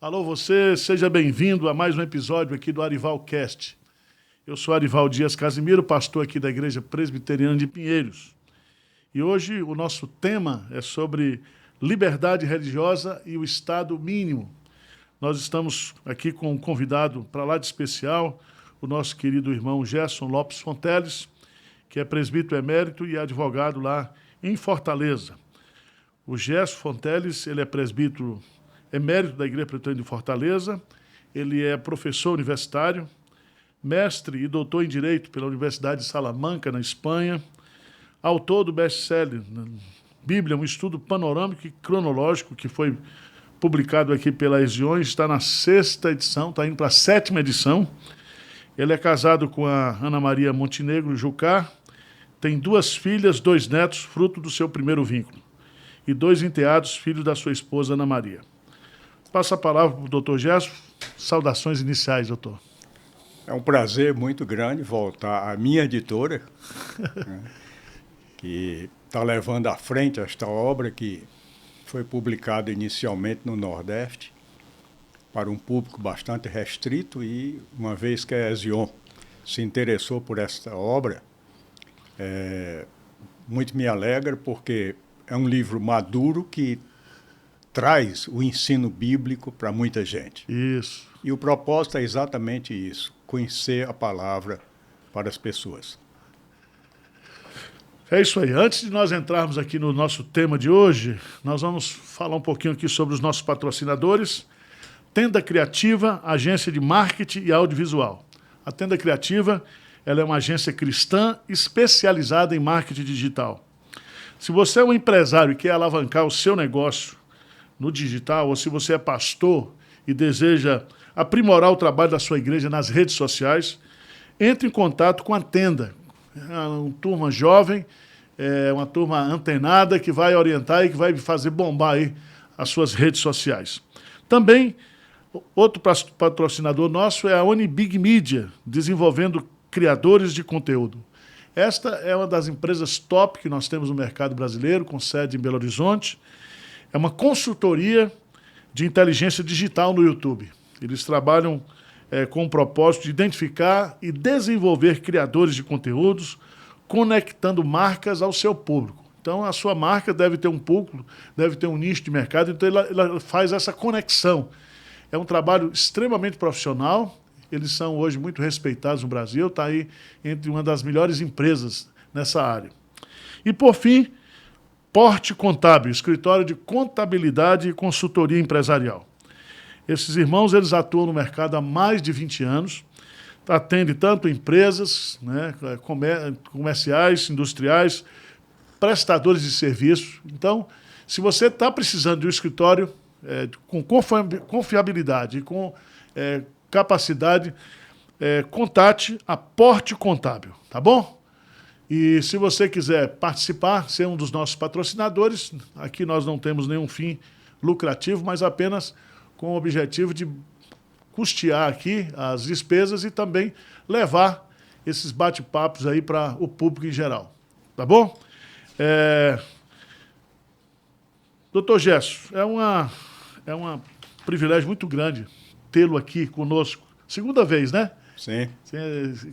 Alô, você, seja bem-vindo a mais um episódio aqui do Arivalcast. Eu sou Arival Dias Casimiro, pastor aqui da Igreja Presbiteriana de Pinheiros. E hoje o nosso tema é sobre liberdade religiosa e o Estado mínimo. Nós estamos aqui com um convidado para lá de especial, o nosso querido irmão Gerson Lopes Fonteles, que é presbítero emérito e advogado lá em Fortaleza. O Gerson Fonteles, ele é presbítero emérito da Igreja Presbiteriana de Fortaleza, ele é professor universitário, mestre e doutor em Direito pela Universidade de Salamanca, na Espanha, autor do best-seller Bíblia, um estudo panorâmico e cronológico que foi publicado aqui pela Eziões, está na 6ª edição, está indo para a 7ª edição. Ele é casado com a Ana Maria Montenegro Jucá, tem 2 filhas, 2 netos, fruto do seu primeiro vínculo, e 2 enteados, filhos da sua esposa Ana Maria. Passo a palavra para o doutor Gerson. Saudações iniciais, doutor. É um prazer muito grande voltar à minha editora, né, que está levando à frente esta obra que foi publicada inicialmente no Nordeste para um público bastante restrito e, uma vez que a Ezion se interessou por esta obra, muito me alegra porque é um livro maduro que traz o ensino bíblico para muita gente. Isso. E o propósito é exatamente isso, conhecer a palavra para as pessoas. É isso aí. Antes de nós entrarmos aqui no nosso tema de hoje, nós vamos falar um pouquinho aqui sobre os nossos patrocinadores. Tenda Criativa, agência de marketing e audiovisual. A Tenda Criativa, ela é uma agência cristã especializada em marketing digital. Se você é um empresário e quer alavancar o seu negócio no digital, ou se você é pastor e deseja aprimorar o trabalho da sua igreja nas redes sociais, entre em contato com a Tenda. É uma turma jovem, é uma turma antenada que vai orientar e que vai fazer bombar aí as suas redes sociais. Também, outro patrocinador nosso é a Unibig Media, desenvolvendo criadores de conteúdo. Esta é uma das empresas top que nós temos no mercado brasileiro, com sede em Belo Horizonte. É uma consultoria de inteligência digital no YouTube. Eles trabalham com o propósito de identificar e desenvolver criadores de conteúdos, conectando marcas ao seu público. Então, a sua marca deve ter um público, deve ter um nicho de mercado, então ela faz essa conexão. É um trabalho extremamente profissional, eles são hoje muito respeitados no Brasil, está aí entre uma das melhores empresas nessa área. E, por fim, Porte Contábil, escritório de contabilidade e consultoria empresarial. Esses irmãos, eles atuam no mercado há mais de 20 anos, atendem tanto empresas, né, comerciais, industriais, prestadores de serviço. Então, se você está precisando de um escritório com confiabilidade e com capacidade, contate a Porte Contábil, tá bom? E se você quiser participar, ser um dos nossos patrocinadores, aqui nós não temos nenhum fim lucrativo, mas apenas com o objetivo de custear aqui as despesas e também levar esses bate-papos aí para o público em geral. Tá bom? Doutor Gerson, é um privilégio muito grande tê-lo aqui conosco. Segunda vez, né? Sim.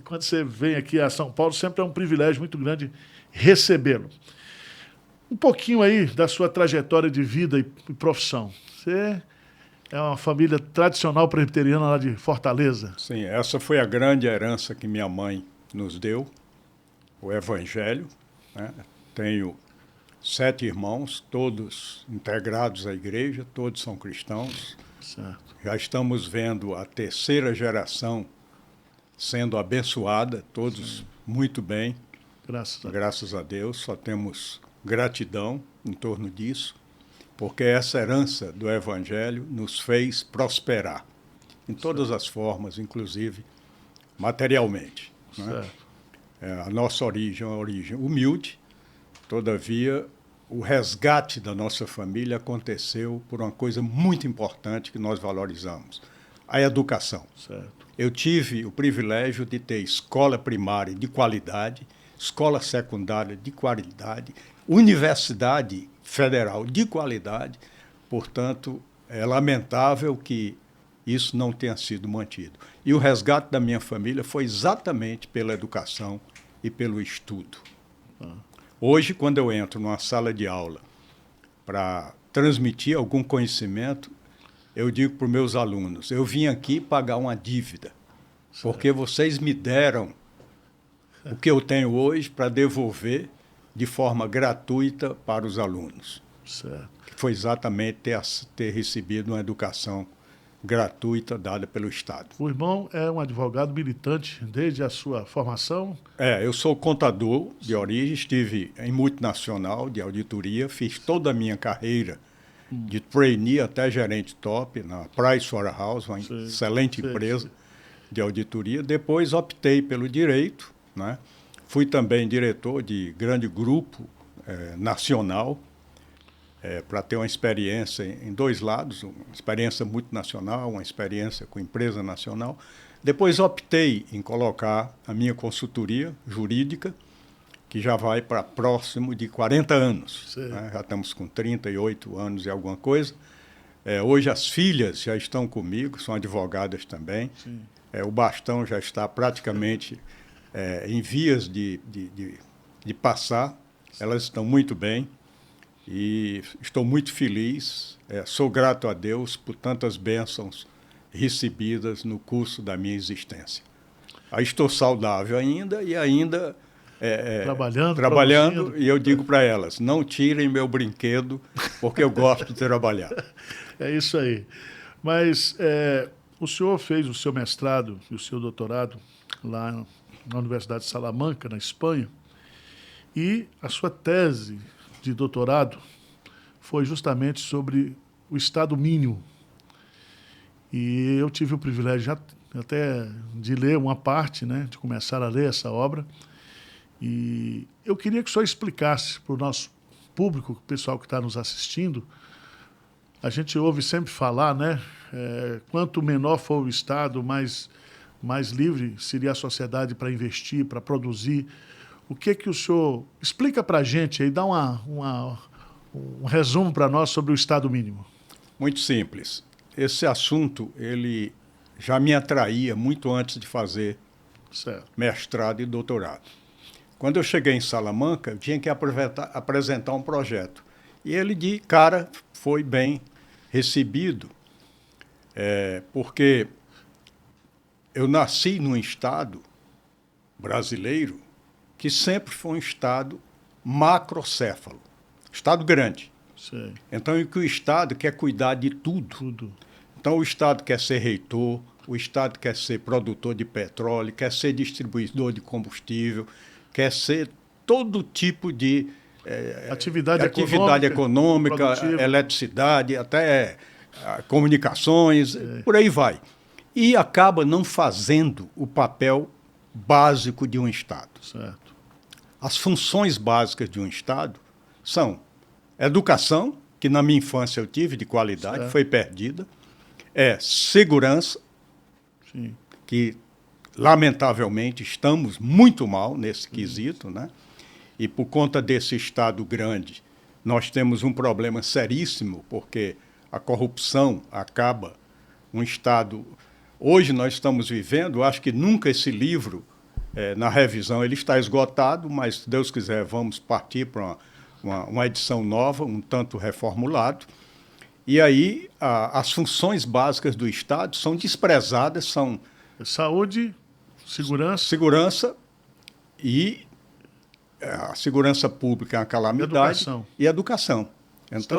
Quando você vem aqui a São Paulo, sempre é um privilégio muito grande recebê-lo. Um pouquinho aí da sua trajetória de vida e profissão. Você é uma família tradicional presbiteriana lá de Fortaleza. Sim, essa foi a grande herança que minha mãe nos deu, o Evangelho, né? Tenho 7 irmãos, todos integrados à igreja, todos são cristãos. Certo. Já estamos vendo a 3ª geração sendo abençoada, todos Sim. Muito bem. Graças a Deus. Só temos gratidão em torno disso, porque essa herança do Evangelho nos fez prosperar em todas as formas, inclusive materialmente. Né? A nossa origem é uma origem humilde, todavia o resgate da nossa família aconteceu por uma coisa muito importante que nós valorizamos, a educação. Certo. Eu tive o privilégio de ter escola primária de qualidade, escola secundária de qualidade, universidade federal de qualidade. Portanto, é lamentável que isso não tenha sido mantido. E o resgate da minha família foi exatamente pela educação e pelo estudo. Hoje, quando eu entro numa sala de aula para transmitir algum conhecimento, eu digo para os meus alunos, eu vim aqui pagar uma dívida, porque vocês me deram o que eu tenho hoje para devolver de forma gratuita para os alunos. Certo. Que foi exatamente ter recebido uma educação gratuita dada pelo Estado. O irmão é um advogado militante desde a sua formação? Eu sou contador de origem, estive em multinacional de auditoria, fiz toda a minha carreira de trainee até gerente top na Pricewaterhouse, uma excelente empresa de auditoria. Depois optei pelo direito, né? Fui também diretor de grande grupo nacional, para ter uma experiência em dois lados, uma experiência multinacional, uma experiência com empresa nacional. Depois optei em colocar a minha consultoria jurídica, que já vai para próximo de 40 anos. Né? Já estamos com 38 anos e alguma coisa. Hoje as filhas já estão comigo, são advogadas também. O bastão já está praticamente em vias de passar. Elas estão muito bem. E estou muito feliz, sou grato a Deus por tantas bênçãos recebidas no curso da minha existência. Aí estou saudável ainda e ainda trabalhando e eu digo para elas, não tirem meu brinquedo, porque eu gosto de trabalhar. É isso aí. Mas o senhor fez o seu mestrado e o seu doutorado lá na Universidade de Salamanca, na Espanha, e a sua tese de doutorado foi justamente sobre o Estado mínimo. E eu tive o privilégio até de ler uma parte, né, de começar a ler essa obra. E eu queria que o senhor explicasse para o nosso público, o pessoal que está nos assistindo. A gente ouve sempre falar, né, quanto menor for o Estado, mais livre seria a sociedade para investir, para produzir. O que o senhor explica para a gente aí, dá um resumo para nós sobre o Estado mínimo? Muito simples. Esse assunto ele já me atraía muito antes de fazer mestrado e doutorado. Quando eu cheguei em Salamanca, eu tinha que apresentar um projeto. E ele, de cara, foi bem recebido, porque eu nasci num Estado brasileiro que sempre foi um Estado macrocéfalo, Estado grande. Sim. Então, em que o Estado quer cuidar de tudo. Então, o Estado quer ser reitor, o Estado quer ser produtor de petróleo, quer ser distribuidor de combustível, quer ser todo tipo de atividade econômica, eletricidade, até comunicações, por aí vai. E acaba não fazendo o papel básico de um Estado. Certo. As funções básicas de um Estado são educação, que na minha infância eu tive de qualidade, foi perdida, segurança, Sim. que lamentavelmente estamos muito mal nesse quesito, né? E por conta desse Estado grande, nós temos um problema seríssimo, porque a corrupção acaba um Estado... Hoje nós estamos vivendo, acho que nunca esse livro, na revisão, ele está esgotado, mas, se Deus quiser, vamos partir para uma edição nova, um tanto reformulado. E aí as funções básicas do Estado são desprezadas, são... Saúde, segurança e a segurança pública é uma calamidade. E educação. Então,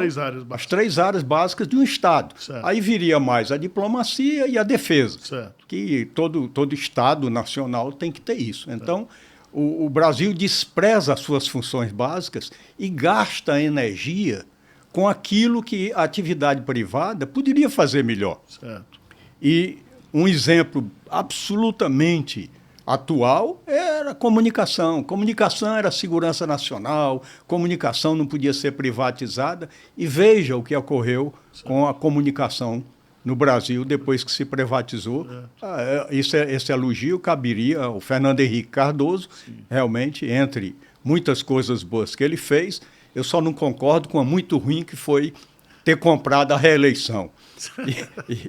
as três áreas básicas de um Estado. Certo. Aí viria mais a diplomacia e a defesa, certo. Que todo Estado nacional tem que ter isso. Então, o Brasil despreza as suas funções básicas e gasta energia com aquilo que a atividade privada poderia fazer melhor. Certo. E um exemplo absolutamente atual era a comunicação. Comunicação era segurança nacional, comunicação não podia ser privatizada. E veja o que ocorreu com a comunicação no Brasil depois que se privatizou. Esse elogio caberia ao Fernando Henrique Cardoso, realmente, entre muitas coisas boas que ele fez. Eu só não concordo com a muito ruim que foi ter comprado a reeleição.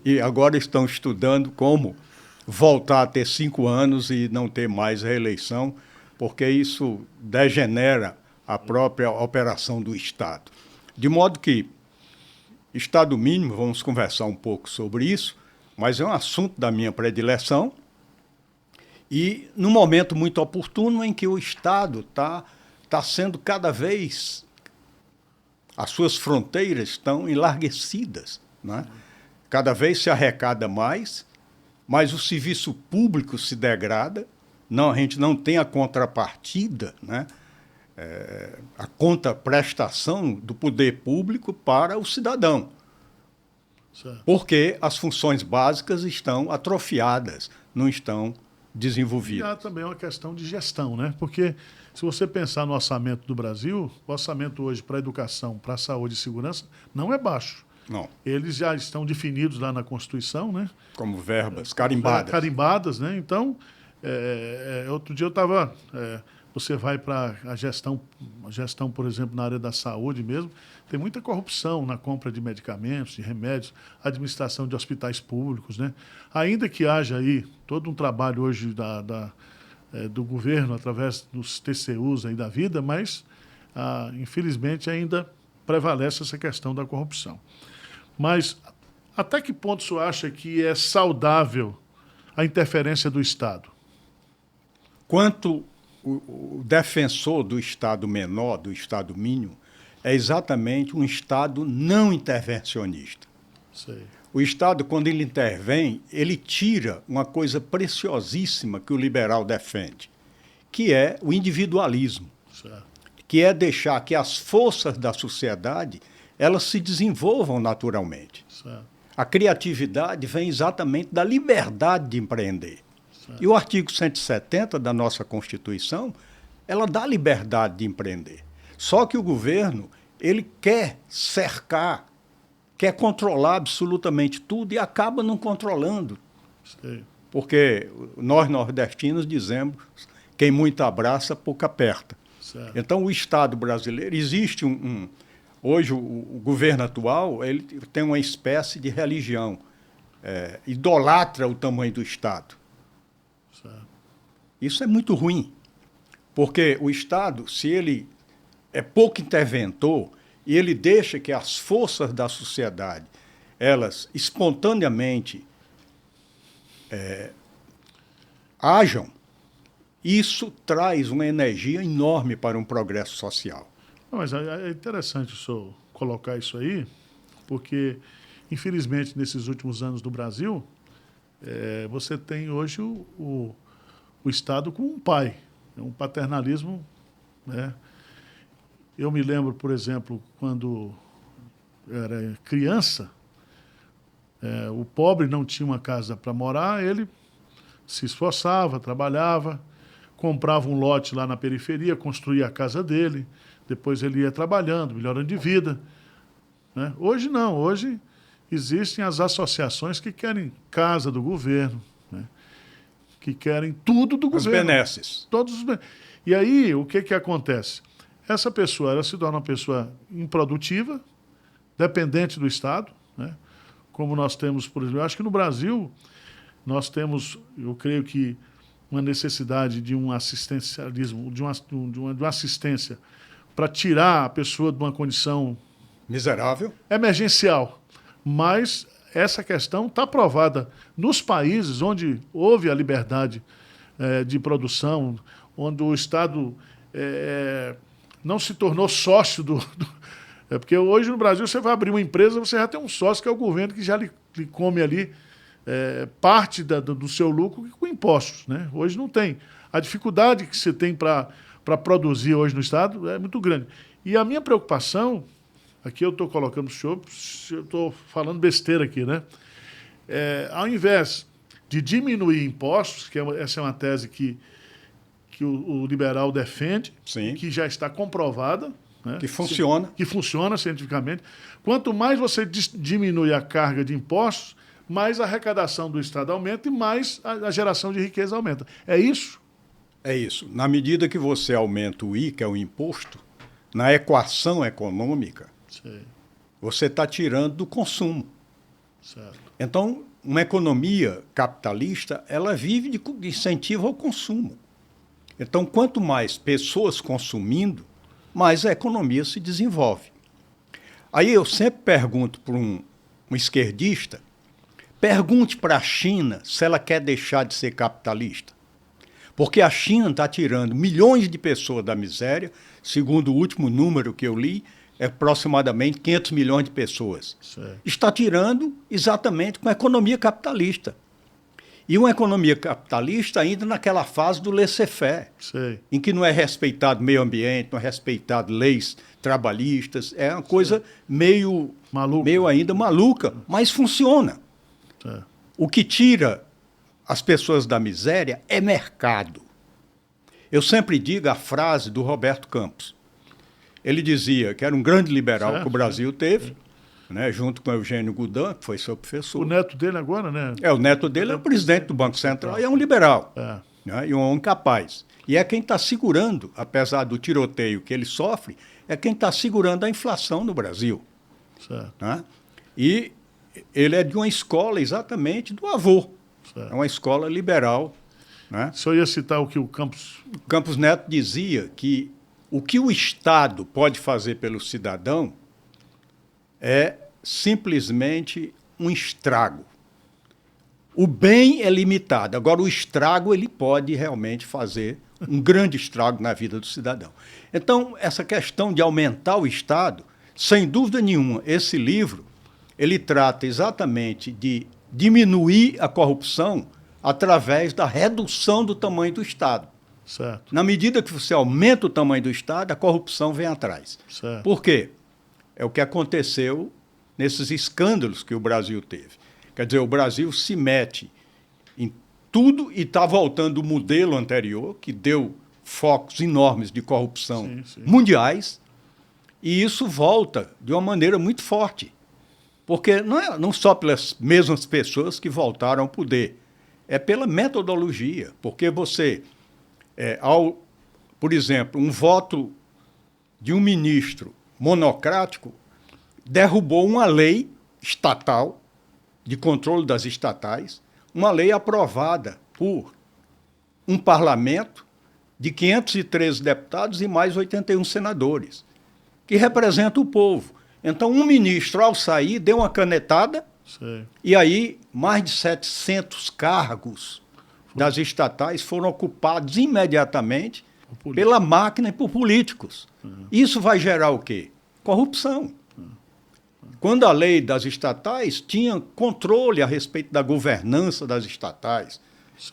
E agora estão estudando como voltar a ter 5 anos e não ter mais reeleição, porque isso degenera a própria operação do Estado. De modo que, Estado mínimo, vamos conversar um pouco sobre isso, mas é um assunto da minha predileção e num momento muito oportuno em que o Estado está sendo cada vez... As suas fronteiras estão enlarguecidas, né? Cada vez se arrecada mais, mas o serviço público se degrada, a gente não tem a contrapartida, né? A contraprestação do poder público para o cidadão. Certo. Porque as funções básicas estão atrofiadas, não estão desenvolvidas. E há também uma questão de gestão, né? Porque se você pensar no orçamento do Brasil, o orçamento hoje para a educação, para a saúde e segurança não é baixo. Não. Eles já estão definidos lá na Constituição, né? Como verbas carimbadas. Carimbadas, né? Então, outro dia eu estava... você vai para a gestão, por exemplo, na área da saúde mesmo, tem muita corrupção na compra de medicamentos, de remédios, administração de hospitais públicos, né? Ainda que haja aí todo um trabalho hoje do governo através dos TCUs aí da vida, mas, infelizmente, ainda prevalece essa questão da corrupção. Mas até que ponto o senhor acha que é saudável a interferência do Estado? Quanto o defensor do Estado menor, do Estado mínimo, é exatamente um Estado não intervencionista. Sei. O Estado, quando ele intervém, ele tira uma coisa preciosíssima que o liberal defende, que é o individualismo, certo. Que é deixar que as forças da sociedade elas se desenvolvam naturalmente. Certo. A criatividade vem exatamente da liberdade de empreender. Certo. E o artigo 170 da nossa Constituição, ela dá liberdade de empreender. Só que o governo, ele quer cercar, quer controlar absolutamente tudo e acaba não controlando. Sei. Porque nós nordestinos dizemos, quem muito abraça, pouco aperta. Certo. Então o Estado brasileiro, existe hoje o governo atual, ele tem uma espécie de religião, idolatra o tamanho do Estado. Certo. Isso é muito ruim, porque o Estado, se ele é pouco interventor e ele deixa que as forças da sociedade, elas espontaneamente ajam, isso traz uma energia enorme para um progresso social. Mas é interessante o senhor colocar isso aí, porque, infelizmente, nesses últimos anos do Brasil, você tem hoje o Estado com um pai, um paternalismo, né? Eu me lembro, por exemplo, quando eu era criança, o pobre não tinha uma casa para morar, ele se esforçava, trabalhava, comprava um lote lá na periferia, construía a casa dele, depois ele ia trabalhando, melhorando de vida, né? Hoje não, hoje existem as associações que querem casa do governo, né? Que querem tudo do governo. As benesses. Todos os benesses. E aí, o que acontece? Essa pessoa, ela se torna uma pessoa improdutiva, dependente do Estado, né? Como nós temos, por exemplo, eu acho que no Brasil nós temos, eu creio que, uma necessidade de um assistencialismo, de uma assistência para tirar a pessoa de uma condição miserável, emergencial. Mas essa questão está provada nos países onde houve a liberdade de produção, onde o Estado não se tornou sócio porque hoje no Brasil você vai abrir uma empresa, você já tem um sócio que é o governo que já lhe come ali parte do seu lucro com impostos, né? Hoje não tem. A dificuldade que você tem para produzir hoje no Estado é muito grande. E a minha preocupação, aqui eu estou colocando o senhor, eu estou falando besteira aqui, né? Ao invés de diminuir impostos, essa é uma tese que o liberal defende, que já está comprovada, né? Que funciona. Que funciona cientificamente. Quanto mais você diminui a carga de impostos, mais a arrecadação do Estado aumenta e mais a geração de riqueza aumenta. É isso? É isso. Na medida que você aumenta o I, que é o imposto, na equação econômica, você está tirando do consumo. Certo. Então, uma economia capitalista, ela vive de incentivo ao consumo. Então, quanto mais pessoas consumindo, mais a economia se desenvolve. Aí eu sempre pergunto para um esquerdista, pergunte para a China se ela quer deixar de ser capitalista. Porque a China está tirando milhões de pessoas da miséria, segundo o último número que eu li, é aproximadamente 500 milhões de pessoas. Certo. Está tirando exatamente com a economia capitalista. E uma economia capitalista ainda naquela fase do laissez-faire, em que não é respeitado o meio ambiente, não é respeitado leis trabalhistas, é uma coisa meio ainda maluca, mas funciona. Certo. O que tira as pessoas da miséria é mercado. Eu sempre digo a frase do Roberto Campos. Ele dizia que era um grande liberal que o Brasil teve, né, junto com Eugênio Goudin, que foi seu professor. O neto dele agora, né? O neto dele é o presidente do Banco Central e é um liberal, É. né, e um homem capaz. E é quem está segurando, apesar do tiroteio que ele sofre, é quem está segurando a inflação no Brasil. Certo. Né? E ele é de uma escola exatamente do avô. Certo. É uma escola liberal. Né? O senhor ia citar o que o Campos... Campos Neto dizia que o que o Estado pode fazer pelo cidadão é simplesmente um estrago. O bem é limitado, agora o estrago ele pode realmente fazer um grande estrago na vida do cidadão. Então, essa questão de aumentar o Estado, sem dúvida nenhuma, esse livro ele trata exatamente de diminuir a corrupção através da redução do tamanho do Estado. Certo. Na medida que você aumenta o tamanho do Estado, a corrupção vem atrás. Certo. Por quê? É o que aconteceu nesses escândalos que o Brasil teve. Quer dizer, o Brasil se mete em tudo e está voltando o modelo anterior, que deu focos enormes de corrupção mundiais, e isso volta de uma maneira muito forte. Porque não só pelas mesmas pessoas que voltaram ao poder, é pela metodologia. Porque você, por exemplo, um voto de um ministro monocrático derrubou uma lei estatal de controle das estatais, uma lei aprovada por um parlamento de 513 deputados e mais 81 senadores, que representa o povo. Então, um ministro, ao sair, deu uma canetada, e aí mais de 700 cargos das estatais foram ocupados imediatamente pela máquina e por políticos. Isso vai gerar o quê? Corrupção. Quando a lei das estatais tinha controle a respeito da governança das estatais.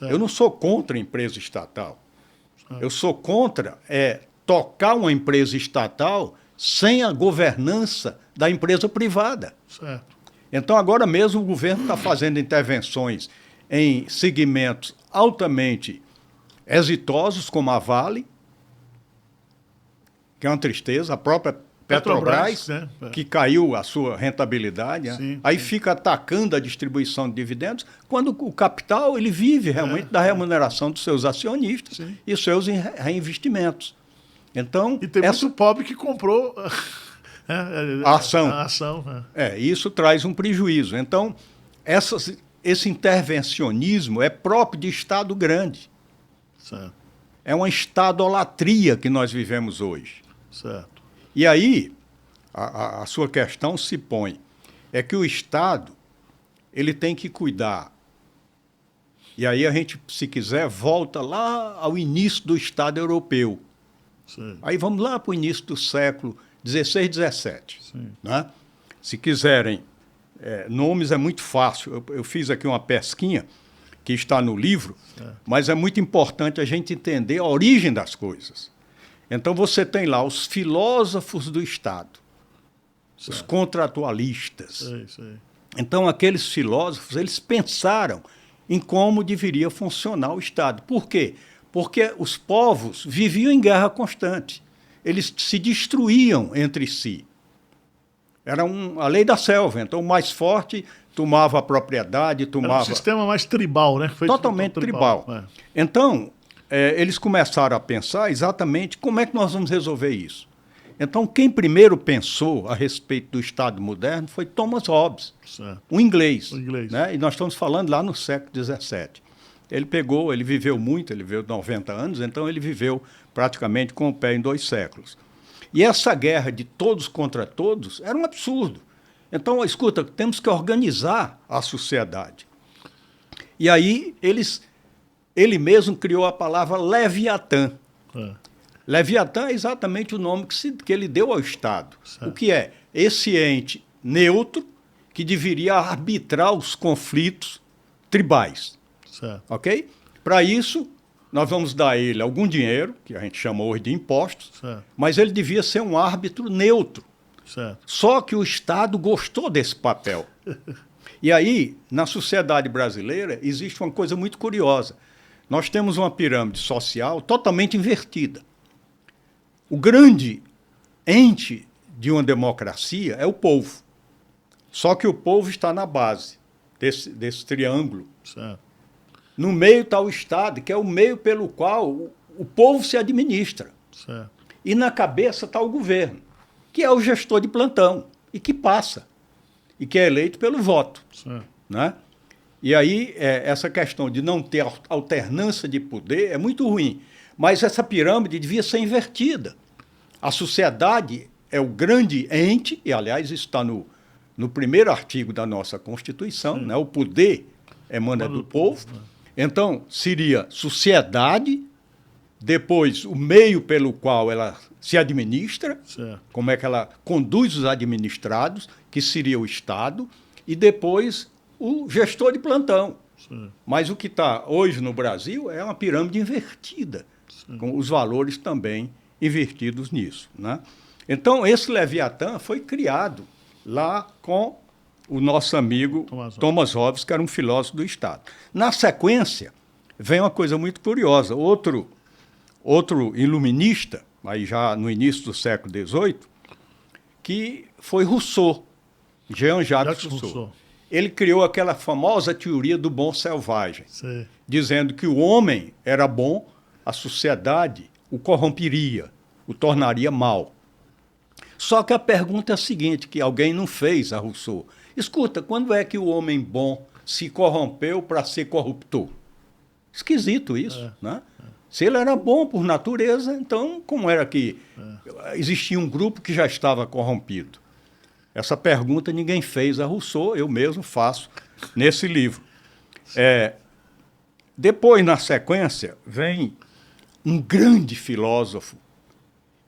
Eu não sou contra a empresa estatal. Eu sou contra tocar uma empresa estatal sem a governança da empresa privada. Certo. Então, agora mesmo, o governo está fazendo intervenções em segmentos altamente exitosos, como a Vale, que é uma tristeza, a própria Petrobras, né? Que caiu a sua rentabilidade, né? Aí fica atacando a distribuição de dividendos, quando o capital ele vive realmente da remuneração dos seus acionistas e seus reinvestimentos. Então, e tem muito pobre que comprou a ação. Isso traz um prejuízo. Então, esse intervencionismo é próprio de Estado grande. Certo. É uma estadolatria que nós vivemos hoje. Certo. E aí, a sua questão se põe, é que o Estado ele tem que cuidar. E aí a gente, se quiser, volta lá ao início do Estado europeu. Sim. Aí vamos lá para o início do século XVI, XVII. Né? Se quiserem, nomes é muito fácil. Eu fiz aqui uma pesquinha que está no livro, mas é muito importante a gente entender a origem das coisas. Então você tem lá os filósofos do Estado, os contratualistas. Então aqueles filósofos, eles pensaram em como deveria funcionar o Estado. Por quê? Porque os povos viviam em guerra constante. Eles se destruíam entre si. Era a lei da selva. Então o mais forte tomava a propriedade, tomava... Era um sistema mais tribal, né? Totalmente tribal. Então, eles começaram a pensar exatamente como é que nós vamos resolver isso. Então, quem primeiro pensou a respeito do Estado moderno foi Thomas Hobbes, um inglês. Né? E nós estamos falando lá no século XVII. Ele viveu muito, ele viveu 90 anos, então ele viveu praticamente com o pé em 2 séculos. E essa guerra de todos contra todos era um absurdo. Então, escuta, temos que organizar a sociedade. E aí ele mesmo criou a palavra Leviatã. Leviatã é exatamente o nome que ele deu ao Estado. Certo. O que é? Esse ente neutro que deveria arbitrar os conflitos tribais. Certo. Ok? Para isso, nós vamos dar a ele algum dinheiro, que a gente chama hoje de impostos, certo, mas ele devia ser um árbitro neutro. Certo. Só que o Estado gostou desse papel. E aí, na sociedade brasileira, existe uma coisa muito curiosa. Nós temos uma pirâmide social totalmente invertida. O grande ente de uma democracia é o povo. Só que o povo está na base desse triângulo. Certo. No meio está o Estado, que é o meio pelo qual o povo se administra. Certo. E na cabeça está o governo, que é o gestor de plantão, e que passa, e que é eleito pelo voto. Certo. Né? E aí, essa questão de não ter alternância de poder é muito ruim. Mas essa pirâmide devia ser invertida. A sociedade é o grande ente, e, aliás, isso está no primeiro artigo da nossa Constituição, né? O poder emana do povo. Então, seria sociedade, depois o meio pelo qual ela se administra, certo, como é que ela conduz os administrados, que seria o Estado, e depois o gestor de plantão. Certo. Mas o que está hoje no Brasil é uma pirâmide invertida, certo, com os valores também invertidos nisso. Né? Então, esse Leviatã foi criado lá com o nosso amigo Thomas Hobbes, que era um filósofo do Estado. Na sequência, vem uma coisa muito curiosa. Outro iluminista, aí já no início do século XVIII, que foi Rousseau, Jean-Jacques Rousseau. Ele criou aquela famosa teoria do bom selvagem, sim, dizendo que o homem era bom, a sociedade o corromperia, o tornaria mal. Só que a pergunta é a seguinte, que alguém não fez a Rousseau. Escuta, quando é que o homem bom se corrompeu para ser corruptor? Esquisito isso, né? Se ele era bom por natureza, então como era que existia um grupo que já estava corrompido? Essa pergunta ninguém fez a Rousseau, eu mesmo faço nesse livro. Depois, na sequência, vem um grande filósofo,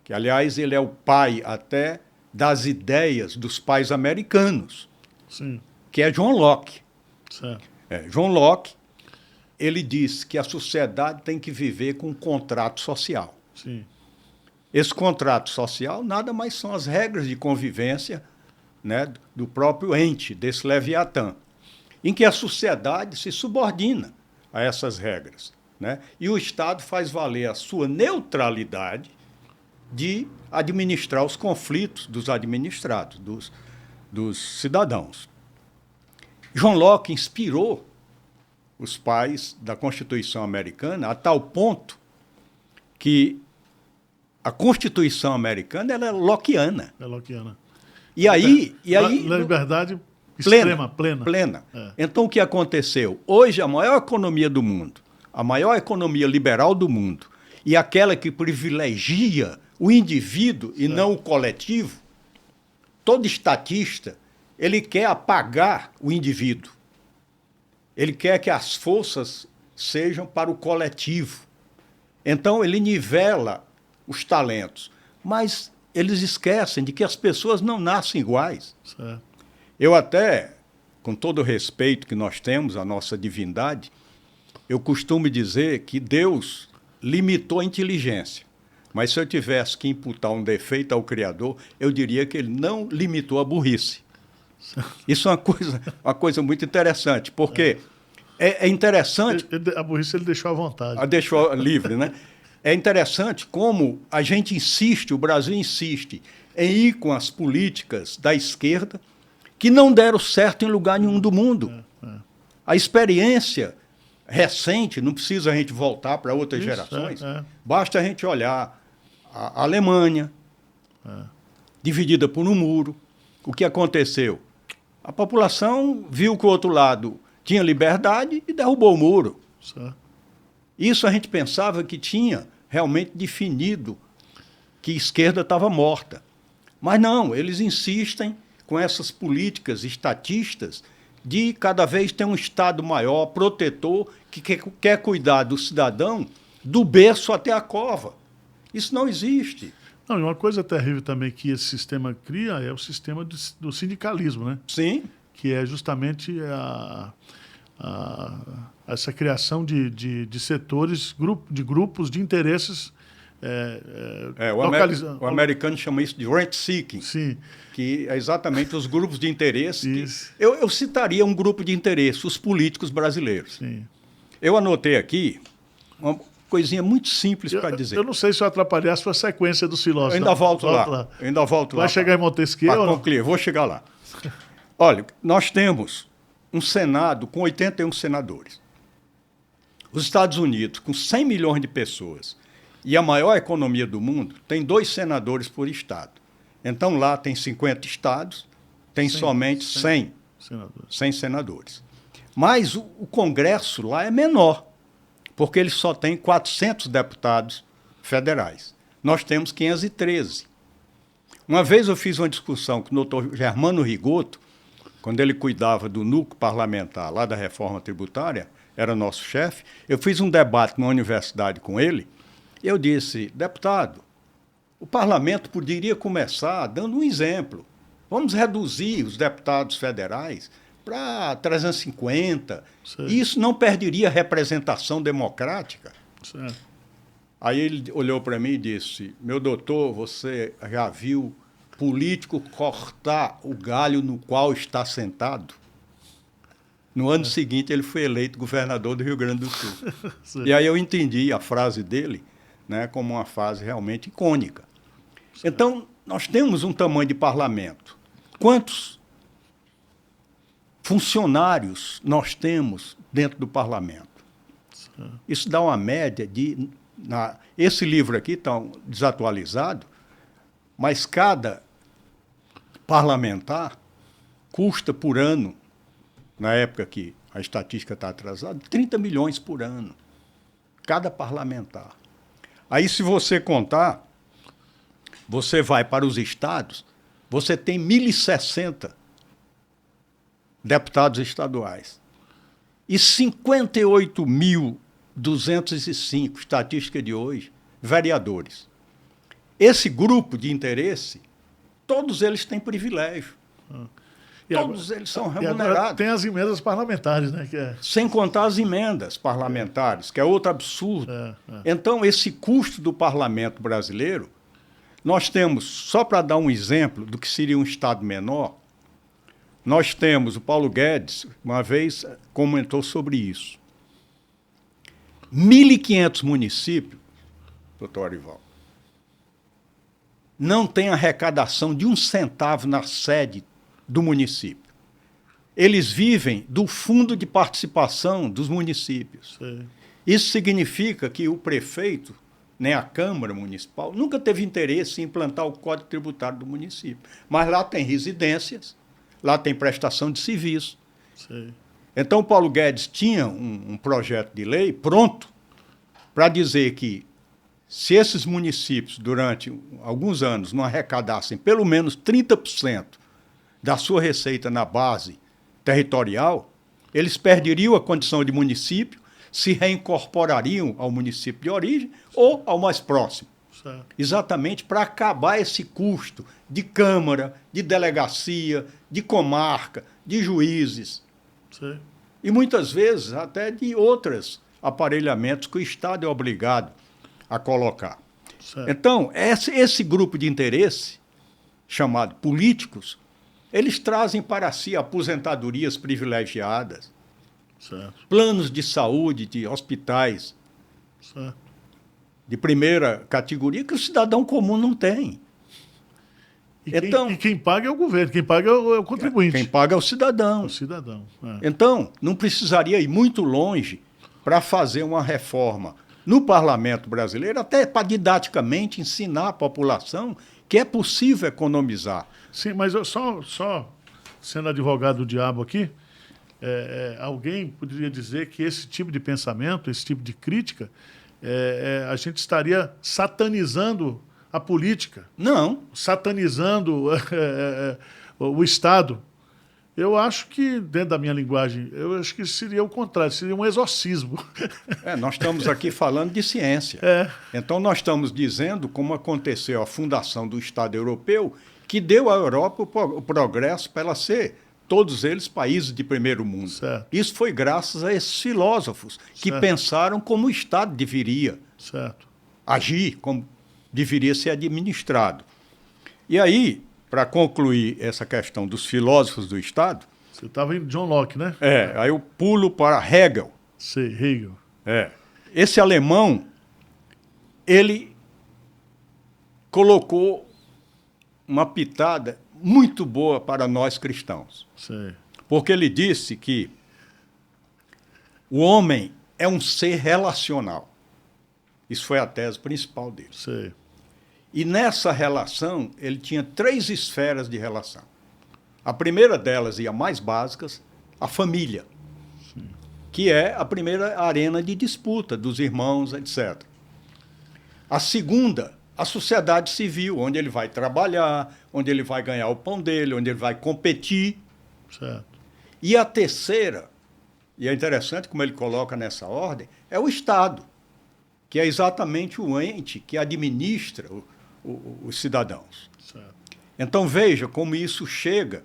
que, aliás, ele é o pai até das ideias dos pais americanos, sim, que é John Locke. John Locke, ele diz que a sociedade tem que viver com um contrato social. Sim. Esse contrato social nada mais são as regras de convivência, né, do próprio ente, desse Leviatã, em que a sociedade se subordina a essas regras, né? E o Estado faz valer a sua neutralidade de administrar os conflitos dos administrados, dos cidadãos. John Locke inspirou os pais da Constituição americana a tal ponto que a Constituição americana ela é lockeana. É lockeana. E aí liberdade extrema, plena. Então, o que aconteceu? Hoje, a maior economia do mundo, a maior economia liberal do mundo, e aquela que privilegia o indivíduo e não o coletivo, todo estatista, ele quer apagar o indivíduo. Ele quer que as forças sejam para o coletivo. Então, ele nivela os talentos. Mas eles esquecem de que as pessoas não nascem iguais. Certo. Eu até, com todo o respeito que nós temos à nossa divindade, eu costumo dizer que Deus limitou a inteligência. Mas se eu tivesse que imputar um defeito ao Criador, eu diria que ele não limitou a burrice. Isso é uma coisa muito interessante, porque é interessante... A burrice ele deixou à vontade. Deixou livre, né? É interessante como a gente insiste, o Brasil insiste, em ir com as políticas da esquerda que não deram certo em lugar nenhum do mundo. A experiência recente, não precisa a gente voltar para outras gerações, basta a gente olhar a Alemanha, dividida por um muro. O que aconteceu? A população viu que o outro lado tinha liberdade e derrubou o muro. Certo. Isso a gente pensava que tinha realmente definido que a esquerda estava morta. Mas não, eles insistem com essas políticas estatistas de cada vez ter um Estado maior, protetor, que quer cuidar do cidadão do berço até a cova. Isso não existe. Não, e uma coisa terrível também que esse sistema cria é o sistema do sindicalismo, né? Sim. Que é justamente essa criação de setores, de grupos de interesses localizados. O americano chama isso de rent seeking. Sim. Que é exatamente os grupos de interesse. Eu citaria um grupo de interesse, os políticos brasileiros. Sim. Eu anotei aqui uma coisinha muito simples para dizer. Eu não sei se eu atrapalhar a sua sequência do filósofo. Eu ainda volto lá. Eu ainda volto lá. Vai chegar em Montesquieu? Para concluir, vou chegar lá. Olha, nós temos um Senado com 81 senadores. Os Estados Unidos, com 100 milhões de pessoas e a maior economia do mundo, tem 2 senadores por estado. Então lá tem 50 estados, tem somente 100 senadores. Mas o Congresso lá é menor, porque ele só tem 400 deputados federais. Nós temos 513. Uma vez eu fiz uma discussão com o doutor Germano Rigoto, quando ele cuidava do núcleo parlamentar lá da reforma tributária, era nosso chefe, eu fiz um debate numa universidade com ele, e eu disse, deputado, o parlamento poderia começar dando um exemplo. Vamos reduzir os deputados federais para 350. E isso não perderia representação democrática? Certo. Aí ele olhou para mim e disse, meu doutor, você já viu político cortar o galho no qual está sentado? No ano seguinte, ele foi eleito governador do Rio Grande do Sul. E aí eu entendi a frase dele, né, como uma frase realmente icônica. Então, nós temos um tamanho de parlamento. Quantos funcionários nós temos dentro do parlamento? Isso dá uma média de... Esse livro aqui está desatualizado, mas cada parlamentar custa por ano, na época que a estatística está atrasada, 30 milhões por ano. Cada parlamentar. Aí, se você contar, você vai para os estados, você tem 1.060 deputados estaduais e 58.205, estatística de hoje, vereadores. Esse grupo de interesse, todos eles têm privilégio. Todos eles são remunerados. Tem as emendas parlamentares, né? Sem contar as emendas parlamentares, que é outro absurdo. Então, esse custo do parlamento brasileiro, nós temos, só para dar um exemplo do que seria um Estado menor, nós temos, o Paulo Guedes, uma vez comentou sobre isso. 1.500 municípios, doutor Arival, não tem arrecadação de 1 centavo na sede do município. Eles vivem do fundo de participação dos municípios. Sim. Isso significa que o prefeito, nem a Câmara Municipal, nunca teve interesse em implantar o Código Tributário do município. Mas lá tem residências, lá tem prestação de serviço. Sim. Então, o Paulo Guedes tinha um projeto de lei pronto para dizer que, se esses municípios, durante alguns anos, não arrecadassem pelo menos 30% da sua receita na base territorial, eles perderiam a condição de município, se reincorporariam ao município de origem ou ao mais próximo. Certo. Exatamente para acabar esse custo de Câmara, de delegacia, de comarca, de juízes. Sim. E muitas vezes até de outros aparelhamentos que o Estado é obrigado a colocar. Certo. Então, esse grupo de interesse, chamado políticos, eles trazem para si aposentadorias privilegiadas, certo, planos de saúde, de hospitais, certo, de primeira categoria que o cidadão comum não tem. E quem paga é o governo, quem paga é o contribuinte. Quem paga é o cidadão. O cidadão. Então, não precisaria ir muito longe para fazer uma reforma no parlamento brasileiro, até para didaticamente ensinar a população que é possível economizar. Sim, mas eu só sendo advogado do diabo aqui, alguém poderia dizer que esse tipo de pensamento, esse tipo de crítica, a gente estaria satanizando a política. Não. Satanizando o Estado. Eu acho que, dentro da minha linguagem, eu acho que seria o contrário, seria um exorcismo. Nós estamos aqui falando de ciência. Então, nós estamos dizendo como aconteceu a fundação do Estado europeu, que deu à Europa o progresso para ela ser, todos eles, países de primeiro mundo. Certo. Isso foi graças a esses filósofos que pensaram como o Estado deveria agir, como deveria ser administrado. E aí, para concluir essa questão dos filósofos do Estado... Você estava em John Locke, né? Aí eu pulo para Hegel. Sei, Hegel. Esse alemão, ele colocou uma pitada muito boa para nós cristãos. Sei. Porque ele disse que o homem é um ser relacional. Isso foi a tese principal dele. Sei. E nessa relação, ele tinha 3 esferas de relação. A primeira delas, e a mais básica, a família, que é a primeira arena de disputa dos irmãos, etc. A segunda, a sociedade civil, onde ele vai trabalhar, onde ele vai ganhar o pão dele, onde ele vai competir. Certo. E a terceira, e é interessante como ele coloca nessa ordem, é o Estado, que é exatamente o ente que administra os cidadãos. Certo. Então veja como isso chega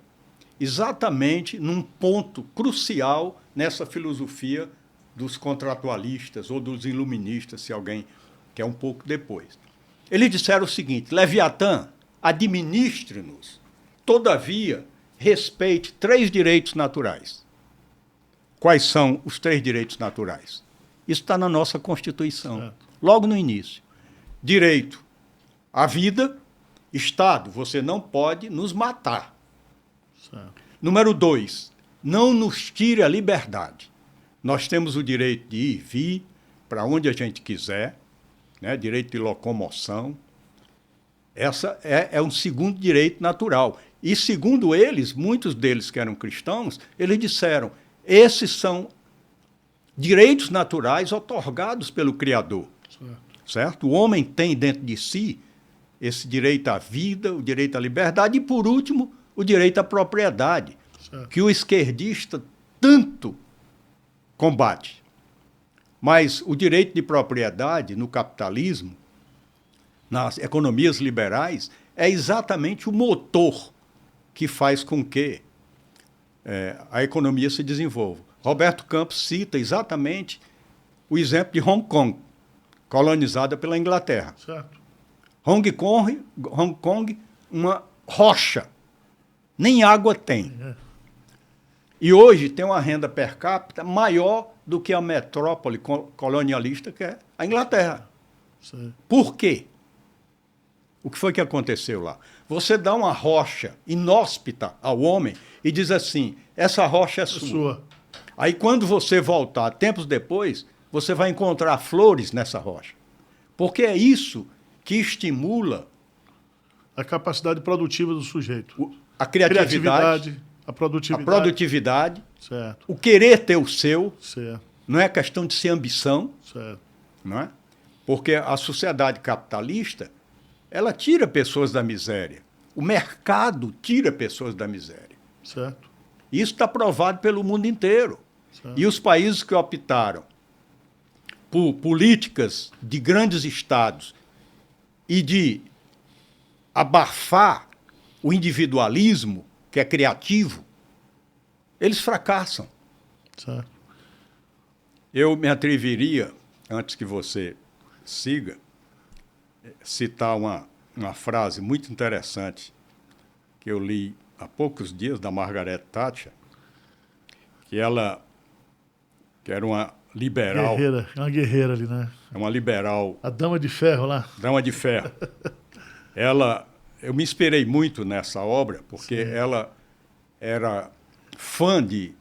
exatamente num ponto crucial nessa filosofia dos contratualistas ou dos iluministas, se alguém quer um pouco depois. Eles disseram o seguinte: Leviatã, administre-nos, todavia respeite 3 direitos naturais. Quais são os 3 direitos naturais? Isso está na nossa Constituição, certo. Logo no início. Direito à vida. Estado, você não pode nos matar. Certo. Número 2, não nos tire a liberdade. Nós temos o direito de ir e vir para onde a gente quiser, né? Direito de locomoção. Essa é um segundo direito natural. E, segundo eles, muitos deles que eram cristãos, eles disseram, esses são direitos naturais otorgados pelo Criador. Certo? O homem tem dentro de si esse direito à vida, o direito à liberdade e, por último, o direito à propriedade, que o esquerdista tanto combate. Mas o direito de propriedade no capitalismo, nas economias liberais, é exatamente o motor que faz com que a economia se desenvolva. Roberto Campos cita exatamente o exemplo de Hong Kong, colonizada pela Inglaterra. Certo. Hong Kong, uma rocha, nem água tem. E hoje tem uma renda per capita maior do que a metrópole colonialista que é a Inglaterra. Sim. Por quê? O que foi que aconteceu lá? Você dá uma rocha inóspita ao homem e diz assim, essa rocha é sua. Aí quando você voltar, tempos depois, você vai encontrar flores nessa rocha. Porque é isso que estimula a capacidade produtiva do sujeito. A criatividade, a produtividade. A produtividade, certo. O querer ter o seu. Certo. Não é questão de ser ambição. Certo. Não é? Porque a sociedade capitalista, ela tira pessoas da miséria. O mercado tira pessoas da miséria. Certo. Isso está provado pelo mundo inteiro. Certo. E os países que optaram por políticas de grandes estados e de abafar o individualismo, que é criativo, eles fracassam. Certo. Eu me atreveria, antes que você siga, citar uma frase muito interessante que eu li há poucos dias da Margaret Thatcher, que era uma liberal. Guerreira, é uma guerreira ali, né? É uma liberal. A Dama de Ferro lá. Dama de Ferro. Eu me inspirei muito nessa obra, porque sim, ela era fã de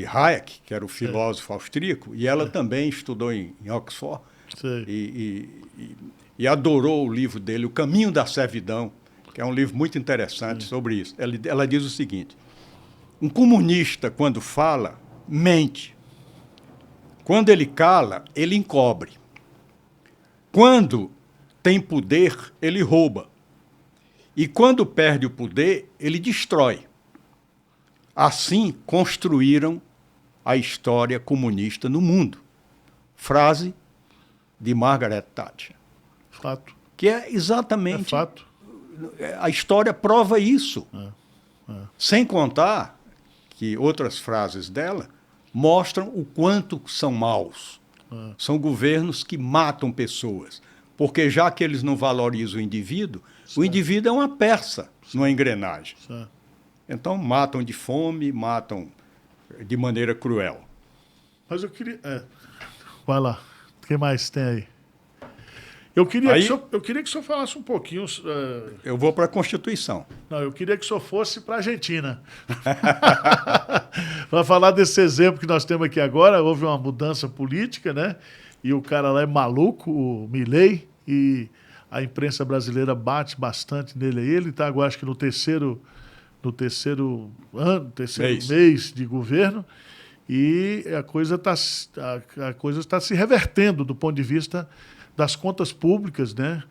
Hayek, que era o filósofo austríaco, e ela também estudou em Oxford. e adorou o livro dele, O Caminho da Servidão, que é um livro muito interessante sobre isso. Ela diz o seguinte: um comunista, quando fala, mente. Quando ele cala, ele encobre. Quando tem poder, ele rouba. E quando perde o poder, ele destrói. Assim construíram a história comunista no mundo. Frase de Margaret Thatcher. Fato. Que é exatamente... É fato. A história prova isso. Sem contar que outras frases dela mostram o quanto são maus. São governos que matam pessoas. Porque já que eles não valorizam o indivíduo é uma peça numa engrenagem. Certo. Então matam de fome, matam de maneira cruel. Mas eu queria... Vai lá. O que mais tem aí? Eu queria que o senhor falasse um pouquinho... Eu vou para a Constituição. Não, eu queria que o senhor fosse para a Argentina. Para falar desse exemplo que nós temos aqui agora, houve uma mudança política, né? E o cara lá é maluco, o Milei, e a imprensa brasileira bate bastante nele aí. Ele está agora, acho que no terceiro mês de governo, e a coisa está se revertendo do ponto de vista das contas públicas, né?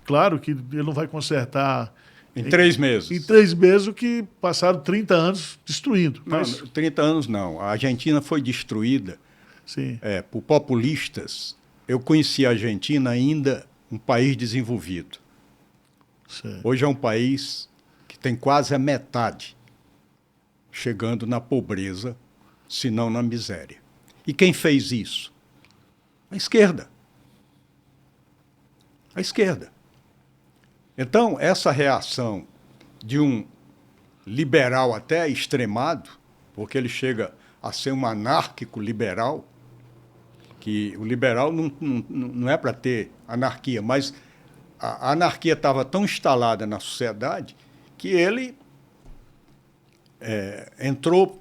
Claro que ele não vai consertar em 3 meses. Em 3 meses o que passaram 30 anos destruindo. Mas... Não, 30 anos não. A Argentina foi destruída por populistas. Eu conheci a Argentina ainda um país desenvolvido. Sim. Hoje é um país que tem quase a metade chegando na pobreza, se não na miséria. E quem fez isso? A esquerda. A esquerda. Então, essa reação de um liberal até extremado, porque ele chega a ser um anárquico liberal, que o liberal não é para ter anarquia, mas a anarquia estava tão instalada na sociedade que ele entrou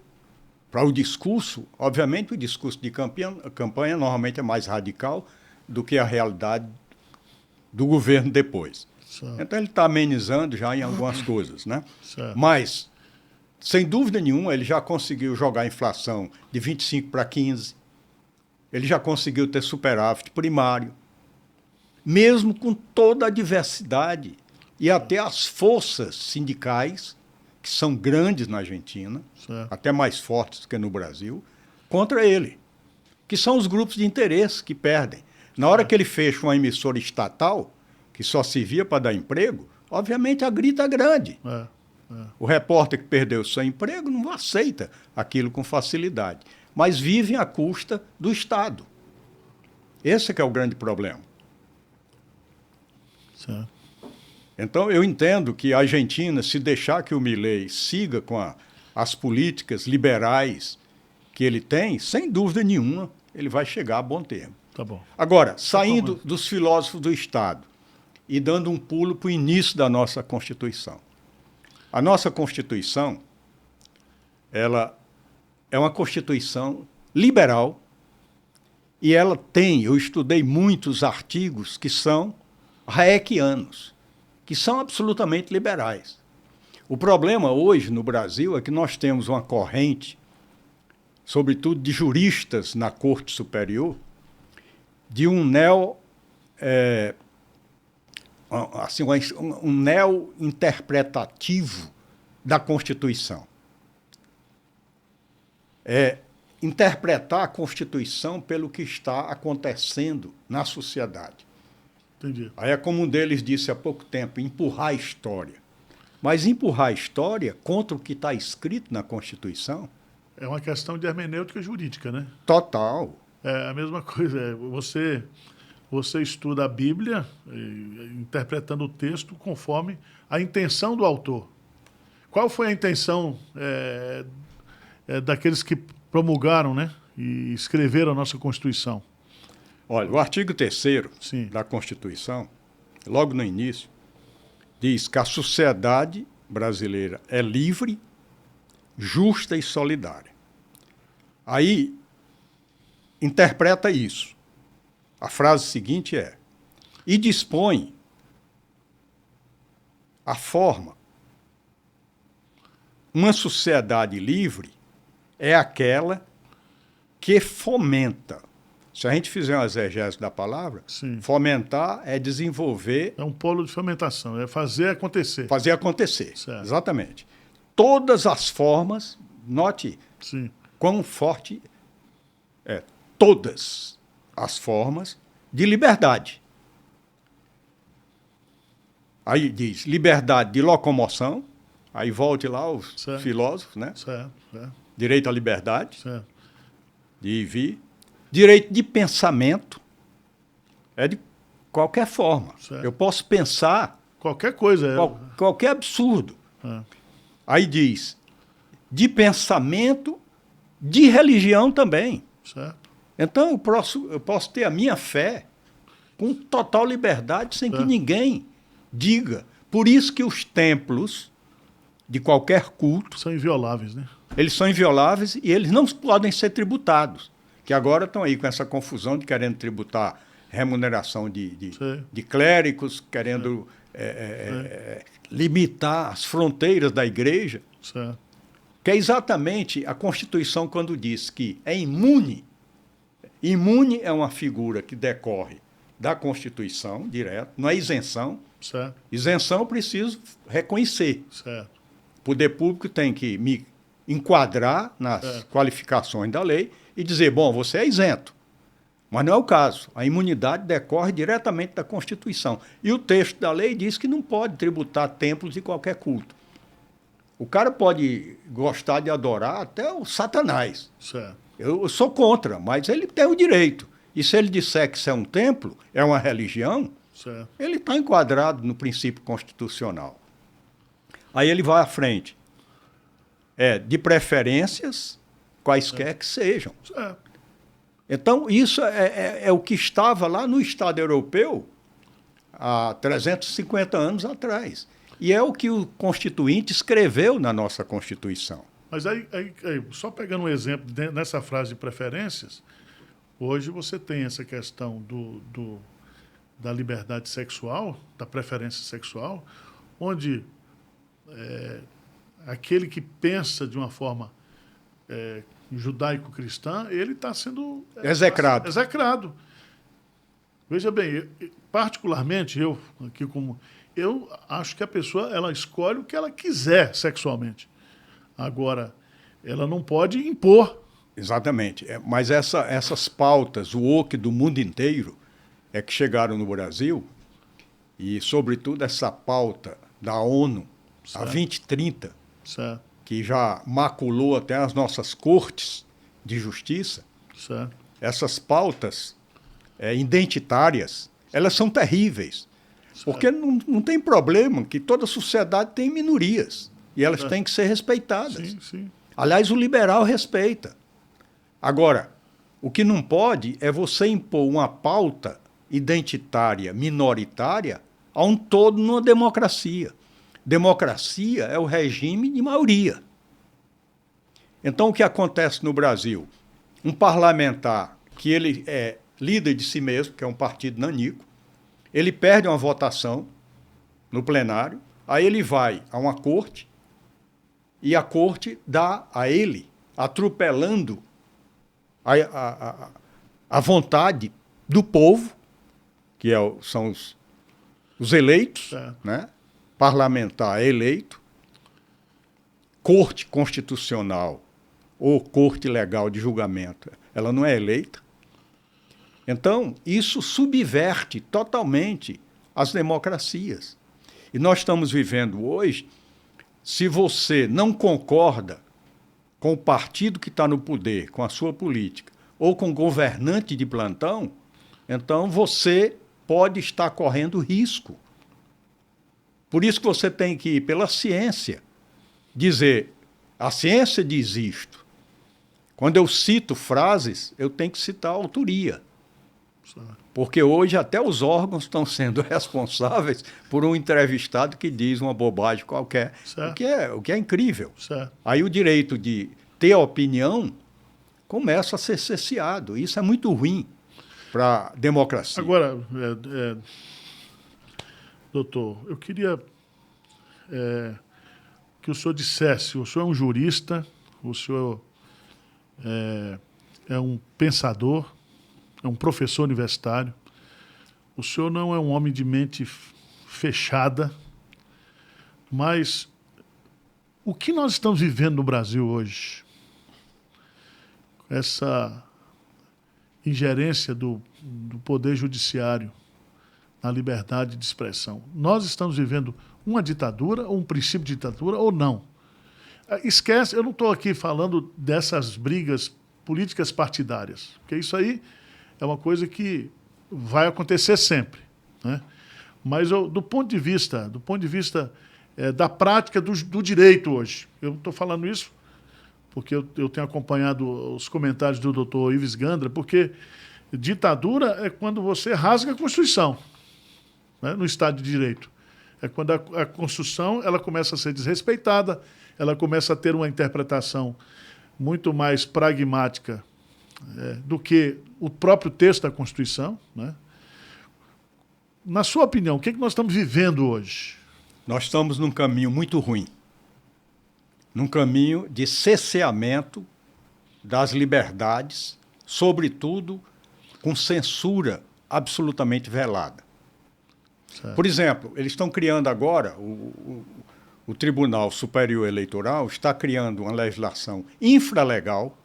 para o discurso. Obviamente, o discurso de campanha normalmente é mais radical do que a realidade do governo depois. Certo. Então, ele está amenizando já em algumas coisas, né? Certo. Mas, sem dúvida nenhuma, ele já conseguiu jogar a inflação de 25 para 15. Ele já conseguiu ter superávit primário. Mesmo com toda a diversidade e até as forças sindicais, que são grandes na Argentina, até mais fortes do que no Brasil, contra ele, que são os grupos de interesse que perdem. Na hora que ele fecha uma emissora estatal, que só servia para dar emprego, obviamente a grita é grande. O repórter que perdeu seu emprego não aceita aquilo com facilidade, mas vive à custa do Estado. Esse que é o grande problema. Certo. Então, eu entendo que a Argentina, se deixar que o Milei siga com as políticas liberais que ele tem, sem dúvida nenhuma, ele vai chegar a bom termo. Tá bom. Agora, saindo dos filósofos do Estado e dando um pulo para o início da nossa Constituição. A nossa Constituição, ela é uma Constituição liberal e ela tem, eu estudei muitos artigos que são hayekianos, que são absolutamente liberais. O problema hoje no Brasil é que nós temos uma corrente, sobretudo de juristas na Corte Superior, de um neo-interpretativo da Constituição. Interpretar a Constituição pelo que está acontecendo na sociedade. Entendi. Aí é como um deles disse há pouco tempo, empurrar a história. Mas empurrar a história contra o que está escrito na Constituição... É uma questão de hermenêutica jurídica, né? Total. É a mesma coisa. Você estuda a Bíblia, interpretando o texto conforme a intenção do autor. Qual foi a intenção daqueles que promulgaram, né, e escreveram a nossa Constituição? Olha, o artigo 3º da Constituição, logo no início, diz que a sociedade brasileira é livre, justa e solidária. Aí, interpreta isso. A frase seguinte é: e dispõe a forma. Uma sociedade livre é aquela que fomenta. Se a gente fizer uma exegese da palavra, Sim. Fomentar é desenvolver... É um polo de fermentação, é fazer acontecer. Fazer acontecer, certo. Exatamente. Todas as formas, note Sim. quão forte é, todas as formas de liberdade. Aí diz liberdade de locomoção, aí volte lá os certo. Filósofos, né? Certo. Direito à liberdade, certo. de ir e vir. Direito de pensamento, é de qualquer forma. Certo. Eu posso pensar qualquer coisa. Qualquer absurdo. Aí diz, de pensamento, de religião também. Certo. Então eu posso ter a minha fé com total liberdade, sem que ninguém diga. Por isso que os templos de qualquer culto... são invioláveis, né? Eles são invioláveis e eles não podem ser tributados. Que agora estão aí com essa confusão de querendo tributar remuneração de clérigos, querendo limitar as fronteiras da igreja. Certo. Que é exatamente a Constituição quando diz que é imune. Imune é uma figura que decorre da Constituição, direto, não é isenção. Certo. Isenção eu preciso reconhecer. Certo. O poder público tem que me enquadrar nas qualificações da lei e dizer, bom, você é isento. Mas não é o caso. A imunidade decorre diretamente da Constituição. E o texto da lei diz que não pode tributar templos de qualquer culto. O cara pode gostar de adorar até o Satanás. Certo. Eu sou contra, mas ele tem o direito. E se ele disser que isso é um templo, é uma religião, certo, ele está enquadrado no princípio constitucional. Aí ele vai à frente. De preferências, quaisquer que sejam. certo. Então, isso é o que estava lá no Estado europeu há 350 anos atrás. E é o que o Constituinte escreveu na nossa Constituição. Mas aí, só pegando um exemplo nessa frase de preferências, hoje você tem essa questão da liberdade sexual, da preferência sexual, onde aquele que pensa de uma forma judaico-cristã, ele está sendo execrado. Execrado. Veja bem, particularmente eu acho que a pessoa ela escolhe o que ela quiser sexualmente. Agora, ela não pode impor. Exatamente. Mas essas pautas, o woke do mundo inteiro, que chegaram no Brasil, e, sobretudo, essa pauta da ONU, certo, a 2030, certo, que já maculou até as nossas cortes de justiça, certo, essas pautas identitárias, elas são terríveis. Certo. Porque não tem problema que toda sociedade tem minorias e elas têm que ser respeitadas. Sim, sim. Aliás, o liberal respeita. Agora, o que não pode é você impor uma pauta identitária minoritária a um todo numa democracia. Democracia é o regime de maioria. Então, o que acontece no Brasil? Um parlamentar que ele é líder de si mesmo, que é um partido nanico, ele perde uma votação no plenário, aí ele vai a uma corte e a corte dá a ele, atropelando a vontade do povo, que são os eleitos, né? Parlamentar eleito, corte constitucional ou corte legal de julgamento, ela não é eleita. Então, isso subverte totalmente as democracias. E nós estamos vivendo hoje, se você não concorda com o partido que está no poder, com a sua política, ou com o governante de plantão, então você pode estar correndo risco. Por isso que você tem que ir pela ciência, dizer, a ciência diz isto. Quando eu cito frases, eu tenho que citar a autoria. Porque hoje até os órgãos estão sendo responsáveis por um entrevistado que diz uma bobagem qualquer, o que é incrível. Certo. Aí o direito de ter opinião começa a ser cerceado. Isso é muito ruim. para a democracia. Agora, doutor, eu queria que o senhor dissesse, o senhor é um jurista, o senhor é um pensador, é um professor universitário, o senhor não é um homem de mente fechada, mas o que nós estamos vivendo no Brasil hoje? Essa ingerência do poder judiciário na liberdade de expressão. Nós estamos vivendo uma ditadura, ou um princípio de ditadura, ou não? Esquece, eu não estou aqui falando dessas brigas políticas partidárias, porque isso aí é uma coisa que vai acontecer sempre, né? Mas do ponto de vista da prática do direito hoje, eu estou falando isso porque eu tenho acompanhado os comentários do doutor Ives Gandra, porque ditadura é quando você rasga a Constituição, né, no Estado de Direito. É quando a Constituição ela começa a ser desrespeitada, ela começa a ter uma interpretação muito mais pragmática do que o próprio texto da Constituição, né? Na sua opinião, o que nós estamos vivendo hoje? Nós estamos num caminho muito ruim, num caminho de cerceamento das liberdades, sobretudo com censura absolutamente velada. Certo. Por exemplo, eles estão criando agora, o Tribunal Superior Eleitoral está criando uma legislação infralegal,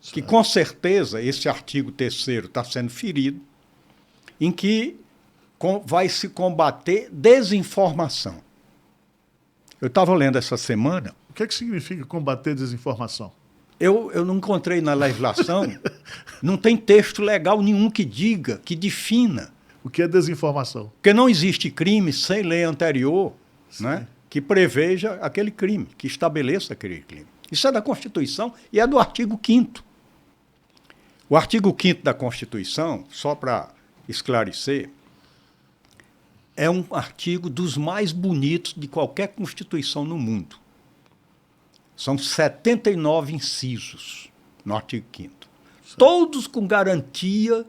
certo, que com certeza esse artigo 3º está sendo ferido, em que vai se combater desinformação. Eu estava lendo essa semana. O que significa combater desinformação? Eu não encontrei na legislação, não tem texto legal nenhum que diga, que defina. O que é desinformação? Porque não existe crime sem lei anterior, né, que preveja aquele crime, que estabeleça aquele crime. Isso é da Constituição e é do artigo 5º. O artigo 5º da Constituição, só para esclarecer, é um artigo dos mais bonitos de qualquer Constituição no mundo. São 79 incisos no artigo 5º. Todos com garantia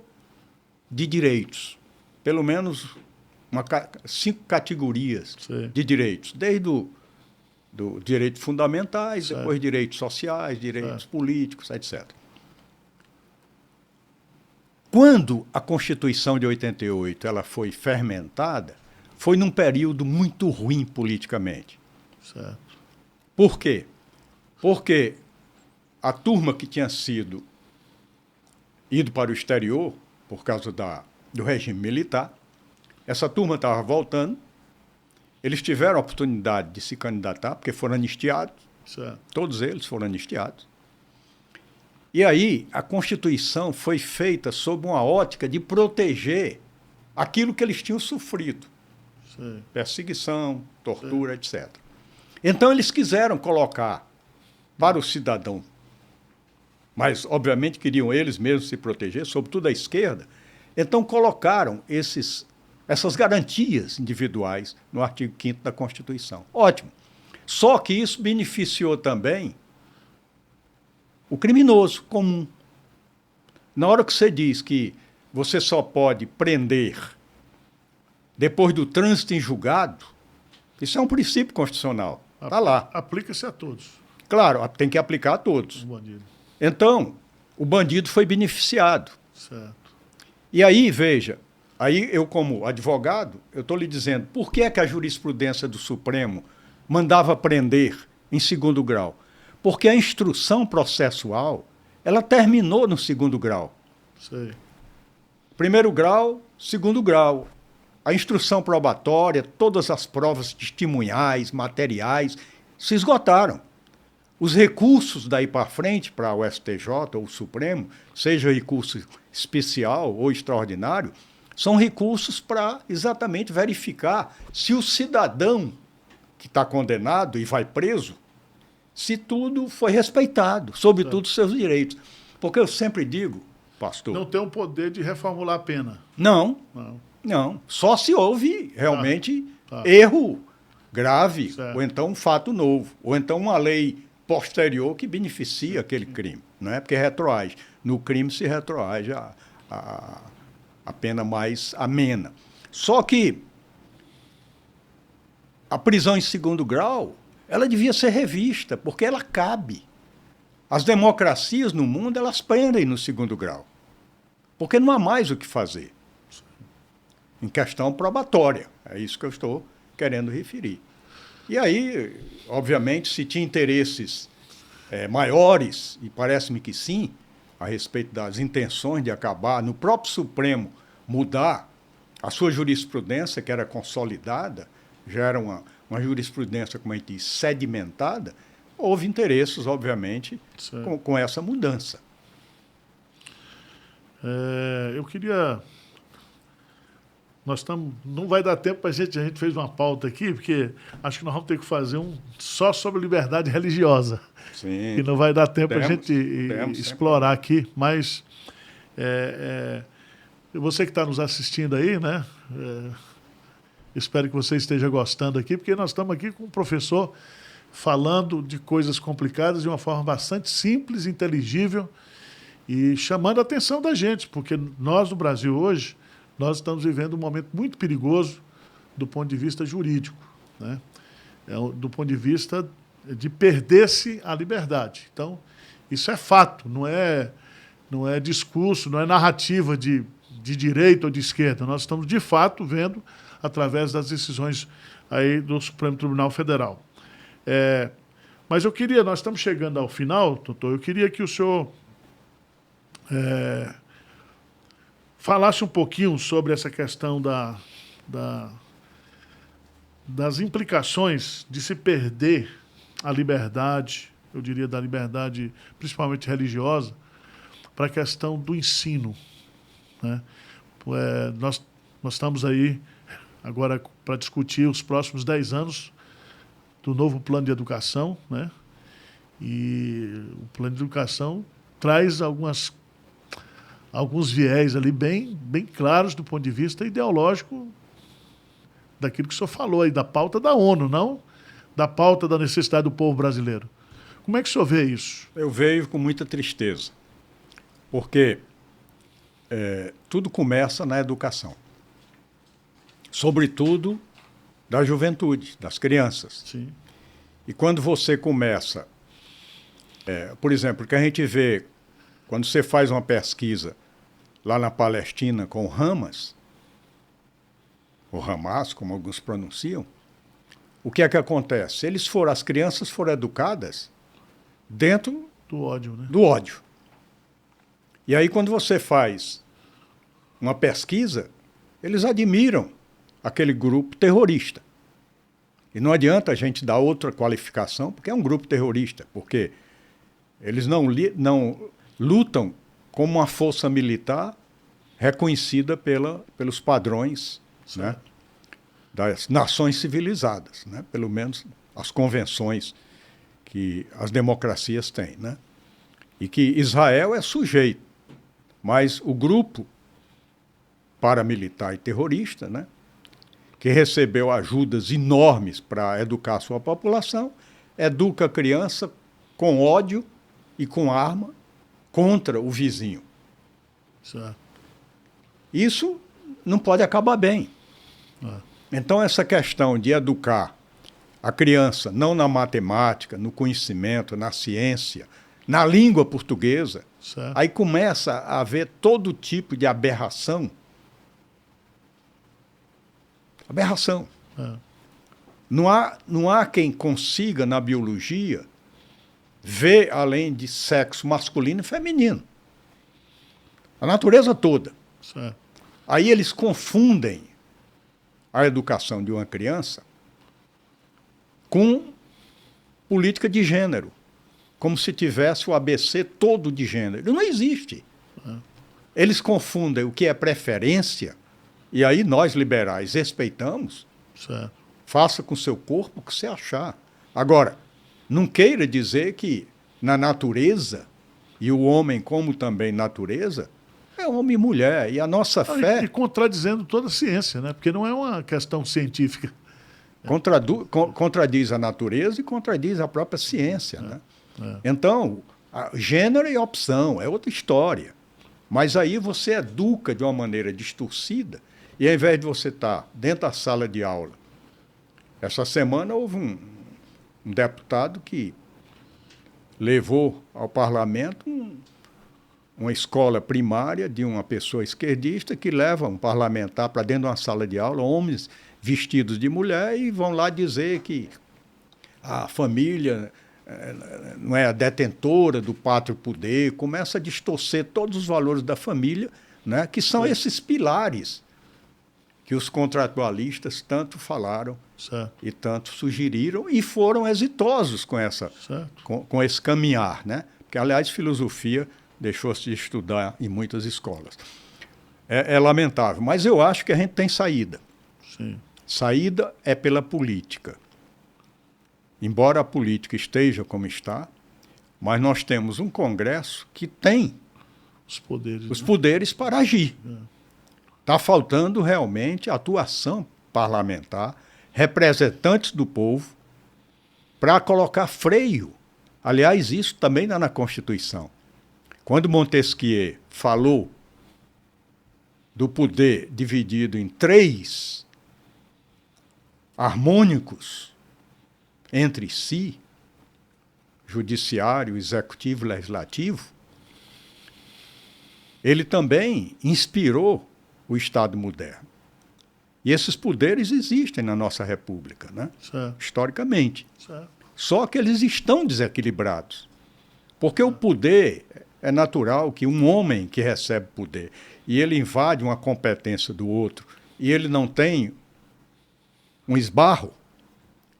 de direitos. Pelo menos 5 categorias, sim, de direitos. Desde do direitos fundamentais, certo, depois direitos sociais, direitos, certo, políticos, etc. Quando a Constituição de 88 ela foi fermentada, foi num período muito ruim politicamente. Certo. Por quê? Porque a turma que tinha ido para o exterior, por causa do regime militar, essa turma estava voltando, eles tiveram a oportunidade de se candidatar, porque foram anistiados, certo, todos eles foram anistiados. E aí a Constituição foi feita sob uma ótica de proteger aquilo que eles tinham sofrido. Sim. Perseguição, tortura, sim, etc. Então eles quiseram colocar para o cidadão, mas obviamente queriam eles mesmos se proteger, sobretudo a esquerda, então colocaram essas garantias individuais no artigo 5º da Constituição. Ótimo. Só que isso beneficiou também o criminoso comum. Na hora que você diz que você só pode prender depois do trânsito em julgado, isso é um princípio constitucional. Está lá. Aplica-se a todos. Claro, tem que aplicar a todos. Então, o bandido foi beneficiado. Certo. E aí, veja, aí eu como advogado, eu estou lhe dizendo, por que é que a jurisprudência do Supremo mandava prender em 2º grau? Porque a instrução processual, ela terminou no 2º grau. Sei. 1º grau, 2º grau. A instrução probatória, todas as provas testemunhais, materiais, se esgotaram. Os recursos daí para frente, para o STJ ou o Supremo, seja recurso especial ou extraordinário, são recursos para exatamente verificar se o cidadão que está condenado e vai preso, se tudo foi respeitado, sobretudo os seus direitos. Porque eu sempre digo, pastor... Não tem o poder de reformular a pena. Não. Só se houve realmente erro grave, certo, ou então um fato novo, ou então uma lei posterior que beneficia aquele crime, não é? Porque retroage. No crime se retroage a pena mais amena. Só que a prisão em segundo grau, ela devia ser revista, porque ela cabe. As democracias no mundo, elas prendem no segundo grau, porque não há mais o que fazer. Em questão probatória, é isso que eu estou querendo referir. E aí, obviamente, se tinha interesses maiores, e parece-me que sim, a respeito das intenções de acabar, no próprio Supremo, mudar a sua jurisprudência, que era consolidada, já era uma jurisprudência, como a gente diz, sedimentada, houve interesses, obviamente, com essa mudança. Eu queria... Não vai dar tempo para a gente fez uma pauta aqui, porque acho que nós vamos ter que fazer um só sobre liberdade religiosa. Sim. E não vai dar tempo para a gente explorar aqui, mas você que está nos assistindo aí, né? Espero que você esteja gostando aqui, porque nós estamos aqui com um professor falando de coisas complicadas de uma forma bastante simples, inteligível e chamando a atenção da gente, porque nós no Brasil hoje, nós estamos vivendo um momento muito perigoso do ponto de vista jurídico, né? Do ponto de vista de perder-se a liberdade. Então, isso é fato, não é discurso, não é narrativa de direita ou de esquerda. Nós estamos, de fato, vendo através das decisões aí do Supremo Tribunal Federal. Mas nós estamos chegando ao final, doutor, eu queria que o senhor falasse um pouquinho sobre essa questão das implicações de se perder a liberdade, eu diria da liberdade principalmente religiosa, para a questão do ensino, né? Nós estamos aí agora para discutir os próximos 10 anos do novo plano de educação, né? E o plano de educação traz alguns viés ali bem claros do ponto de vista ideológico daquilo que o senhor falou aí, da pauta da ONU, não da pauta da necessidade do povo brasileiro. Como é que o senhor vê isso? Eu vejo com muita tristeza, porque tudo começa na educação, sobretudo da juventude, das crianças. Sim. E quando você começa, por exemplo, que a gente vê, quando você faz uma pesquisa lá na Palestina com o Hamas, ou Hamas, como alguns pronunciam, o que é que acontece? As crianças foram educadas dentro do ódio, né? Do ódio. E aí, quando você faz uma pesquisa, eles admiram aquele grupo terrorista. E não adianta a gente dar outra qualificação, porque é um grupo terrorista, porque eles não lutam como uma força militar reconhecida pelos padrões, né, das nações civilizadas, né, pelo menos as convenções que as democracias têm, né, e que Israel é sujeito, mas o grupo paramilitar e terrorista, né, que recebeu ajudas enormes para educar a sua população, educa a criança com ódio e com arma contra o vizinho. Certo. Isso não pode acabar bem. Então, essa questão de educar a criança não na matemática, no conhecimento, na ciência, na língua portuguesa, certo, aí começa a haver todo tipo de aberração. Aberração. Não há quem consiga, na biologia, ver além de sexo masculino e feminino. A natureza toda. Certo. Aí eles confundem a educação de uma criança com política de gênero, como se tivesse o ABC todo de gênero. Não existe. Eles confundem o que é preferência, e aí nós, liberais, respeitamos. Certo. Faça com o seu corpo o que você achar. Agora, não queira dizer que na natureza, e o homem como também natureza, é homem e mulher, e a nossa fé... E contradizendo toda a ciência, né? Porque não é uma questão científica. Contradiz a natureza e contradiz a própria ciência, né? Então, gênero é opção, é outra história. Mas aí você educa de uma maneira distorcida, e ao invés de você estar dentro da sala de aula, essa semana houve um deputado que levou ao parlamento uma escola primária de uma pessoa esquerdista que leva um parlamentar para dentro de uma sala de aula, homens vestidos de mulher, e vão lá dizer que a família não é a detentora do pátrio poder, começa a distorcer todos os valores da família, né, que são esses pilares que os contratualistas tanto falaram e tanto sugeriram e foram exitosos com esse caminhar, né? Porque, aliás, filosofia deixou-se de estudar em muitas escolas. É lamentável, mas eu acho que a gente tem saída. Sim. Saída é pela política. Embora a política esteja como está, mas nós temos um Congresso que tem os poderes para agir. Está faltando realmente atuação parlamentar, representantes do povo, para colocar freio. Aliás, isso também está na Constituição. Quando Montesquieu falou do poder dividido em 3 harmônicos entre si, judiciário, executivo e legislativo, ele também inspirou o Estado moderno. E esses poderes existem na nossa República, né? Historicamente. Só que eles estão desequilibrados. Porque o poder, é natural que um homem que recebe poder e ele invade uma competência do outro e ele não tem um esbarro,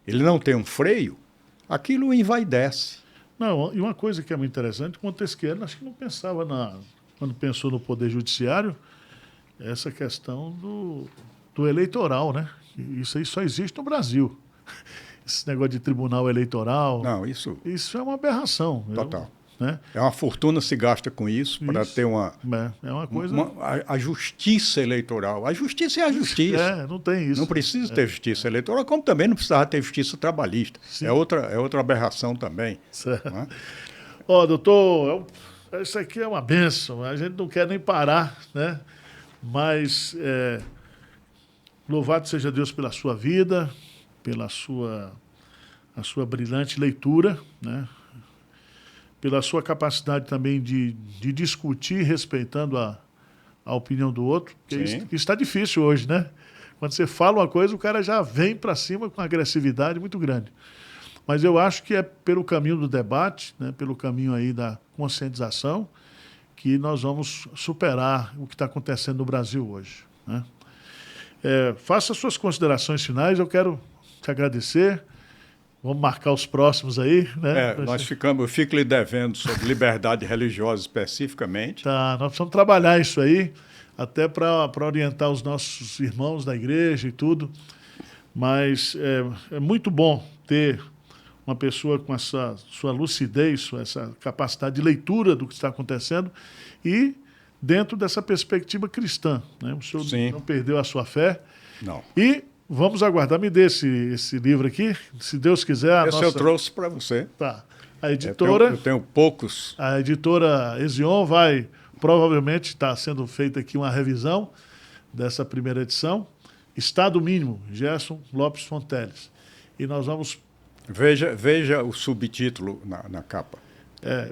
ele não tem um freio, aquilo o envaidece. Não, e uma coisa que é muito interessante, Montesquieu acho que não pensava quando pensou no poder judiciário, essa questão do eleitoral, né? Isso aí só existe no Brasil. Esse negócio de tribunal eleitoral. Não, isso é uma aberração. Total. Né? É uma fortuna se gasta com isso para ter uma coisa. A justiça eleitoral. A justiça é a justiça. Não tem isso. Não precisa ter justiça eleitoral, como também não precisava ter justiça trabalhista. Sim. É outra aberração também. Certo. Né? Doutor, isso aqui é uma bênção. A gente não quer nem parar, né? Mas louvado seja Deus pela sua vida, pela sua brilhante leitura, né? Pela sua capacidade também de discutir respeitando a opinião do outro, porque isso está difícil hoje, né? Quando você fala uma coisa, o cara já vem para cima com uma agressividade muito grande. Mas eu acho que é pelo caminho do debate, né? Pelo caminho aí da conscientização, que nós vamos superar o que está acontecendo no Brasil hoje, né? Faça suas considerações finais, eu quero te agradecer. Vamos marcar os próximos aí, né? Eu fico lhe devendo sobre liberdade religiosa especificamente. Tá, nós precisamos trabalhar isso aí, até para orientar os nossos irmãos da igreja e tudo. Mas é muito bom ter uma pessoa com essa sua lucidez, essa capacidade de leitura do que está acontecendo e dentro dessa perspectiva cristã, né? O senhor não perdeu a sua fé. Não. E vamos aguardar. Me dê esse livro aqui, se Deus quiser. Eu trouxe para você. Tá. A editora... Eu tenho poucos. A editora Ezion vai, provavelmente, está sendo feita aqui uma revisão dessa primeira edição. Estado Mínimo, Gerson Lopes Fonteles. E nós vamos... Veja o subtítulo na capa.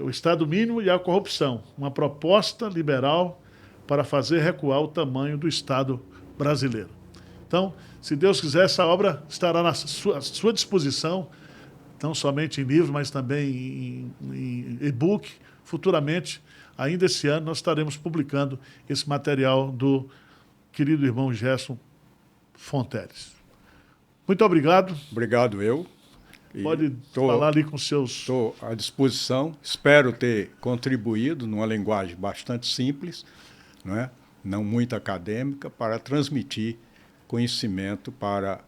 O Estado Mínimo e a Corrupção. Uma proposta liberal para fazer recuar o tamanho do Estado brasileiro. Então, se Deus quiser, essa obra estará à sua disposição, não somente em livro, mas também em e-book. Futuramente, ainda esse ano, nós estaremos publicando esse material do querido irmão Gerson Fonteles. Muito obrigado. Obrigado, eu. Pode falar ali com seus... Estou à disposição. Espero ter contribuído numa linguagem bastante simples, não muito acadêmica, para transmitir conhecimento para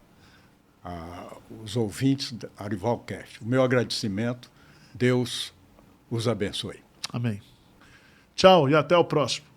os ouvintes da Arivalcast. O meu agradecimento. Deus os abençoe. Amém. Tchau e até o próximo.